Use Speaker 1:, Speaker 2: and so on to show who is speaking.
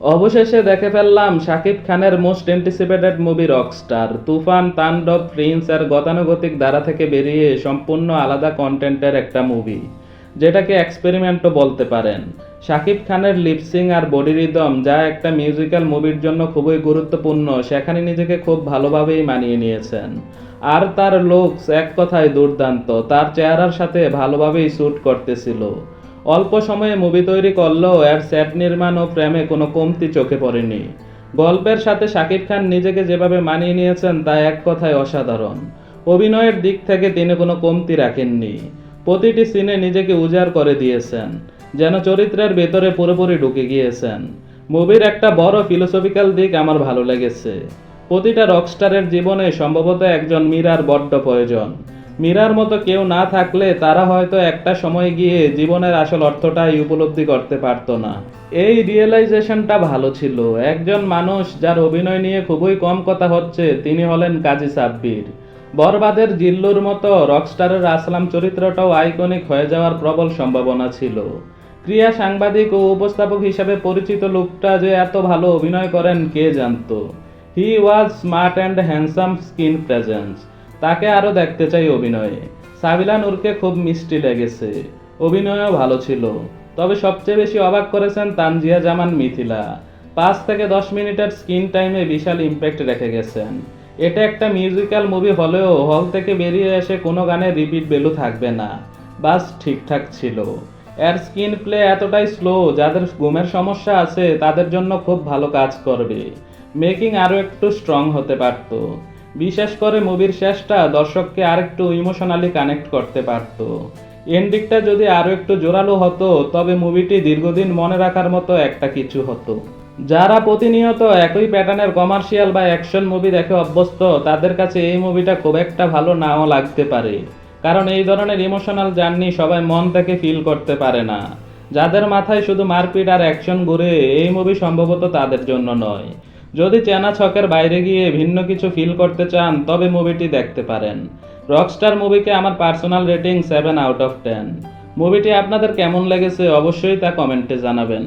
Speaker 1: অবশেষে দেখে ফেললাম শাকিব খানের মোস্ট অ্যান্টিসিপেটেড মুভি রকস্টার। তুফান, তাণ্ডব, প্রিন্স আর গতানুগতিক ধারা থেকে বেরিয়ে সম্পূর্ণ আলাদা কন্টেন্টের একটা মুভি, যেটাকে এক্সপেরিমেন্টও বলতে পারেন। শাকিব খানের লিপসিং আর বডি রিদম, যা একটা মিউজিক্যাল মুভির জন্য খুবই গুরুত্বপূর্ণ, সেখানে নিজেকে খুব ভালোভাবেই মানিয়ে নিয়েছেন। আর তার লুকস এক কথায় দুর্দান্ত, তার চেহারার সাথে ভালোভাবেই স্যুট করতেছিল। অল্প সময়ে মুভি তৈরি করলেও এর সেট নির্মাণ ও প্রেমে কোনো কমতি চোখে পড়েনি। গল্পের সাথে শাকিব খান নিজেকে যেভাবে মানিয়ে নিয়েছেন তা এক কথায় অসাধারণ। অভিনয়ের দিক থেকে তিনি কোনো কমতি রাখেননি। প্রতিটি সিনে নিজেকে উজাড় করে দিয়েছেন, যেন চরিত্রের ভেতরে পুরোপুরি ঢুকে গিয়েছেন। মুভির একটা বড় ফিলোসফিক্যাল দিক আমার ভালো লেগেছে। প্রতিটা রকস্টারের জীবনে সম্ভবত একজন মীরার বড্ড প্রয়োজন। মীরার মতো কেউ না থাকলে তারা হয়তো একটা সময় গিয়ে জীবনের আসল অর্থটাই উপলব্ধি করতে পারতো না। এই রিয়েলাইজেশনটা ভালো ছিল। একজন মানুষ যার অভিনয় নিয়ে খুবই কম কথা হচ্ছে, তিনি হলেন কাজী সাব্বির। বরবাদের জিল্লুর মতো রকস্টারের আসলাম চরিত্রটাও আইকনিক হয়ে যাওয়ার প্রবল সম্ভাবনা ছিল। ক্রীড়া সাংবাদিক ও উপস্থাপক হিসেবে পরিচিত লোকটা যে এত ভালো অভিনয় করেন কে জানতো। He was smart and handsome screen presence. তাকে আরও দেখতে চাই অভিনয়ে। সাবিলা নূরকে খুব মিষ্টি লেগেছে, অভিনয়ও ভালো ছিল। তবে সবচেয়ে বেশি অবাক করেছেন তানজিয়া জামান মিথিলা। 5 থেকে 10 মিনিটের স্ক্রিন টাইমে বিশাল ইম্প্যাক্ট রেখে গেছেন। এটা একটা মিউজিক্যাল মুভি হলেও হল থেকে বেরিয়ে এসে কোনো গানের রিপিট ভ্যালু থাকবে না, বাস ঠিকঠাক ছিল। এর স্ক্রিন প্লে এতটাই স্লো, যাদের ঘুমের সমস্যা আছে তাদের জন্য খুব ভালো কাজ করবে। মেকিং আরও একটু স্ট্রং হতে পারত। বিশেষ করে মুভির শেষটা দর্শককে আরেকটু ইমোশনালি কানেক্ট করতে পারত। এন্ডিংটা যদি আরও একটু জোরালো হতো, তবে মুভিটি দীর্ঘদিন মনে রাখার মতো একটা কিছু হতো। যারা প্রতিনিয়ত একই প্যাটার্নের কমার্শিয়াল বা অ্যাকশন মুভি দেখে অভ্যস্ত, তাদের কাছে এই মুভিটা খুব একটা ভালো নাও লাগতে পারে। কারণ এই ধরনের ইমোশনাল জার্নি সবাই মন থেকে ফিল করতে পারে না। যাদের মাথায় শুধু মারপিট আর অ্যাকশন ঘুরে, এই মুভি সম্ভবত তাদের জন্য নয়। যদি চেনা ছকের বাইরে গিয়ে ভিন্ন কিছু ফিল করতে চান, তবে মুভিটি দেখতে পারেন। রকস্টার মুভিকে আমার পার্সোনাল রেটিং 7/10। মুভিটি আপনাদের কেমন লেগেছে অবশ্যই তা কমেন্টে জানাবেন।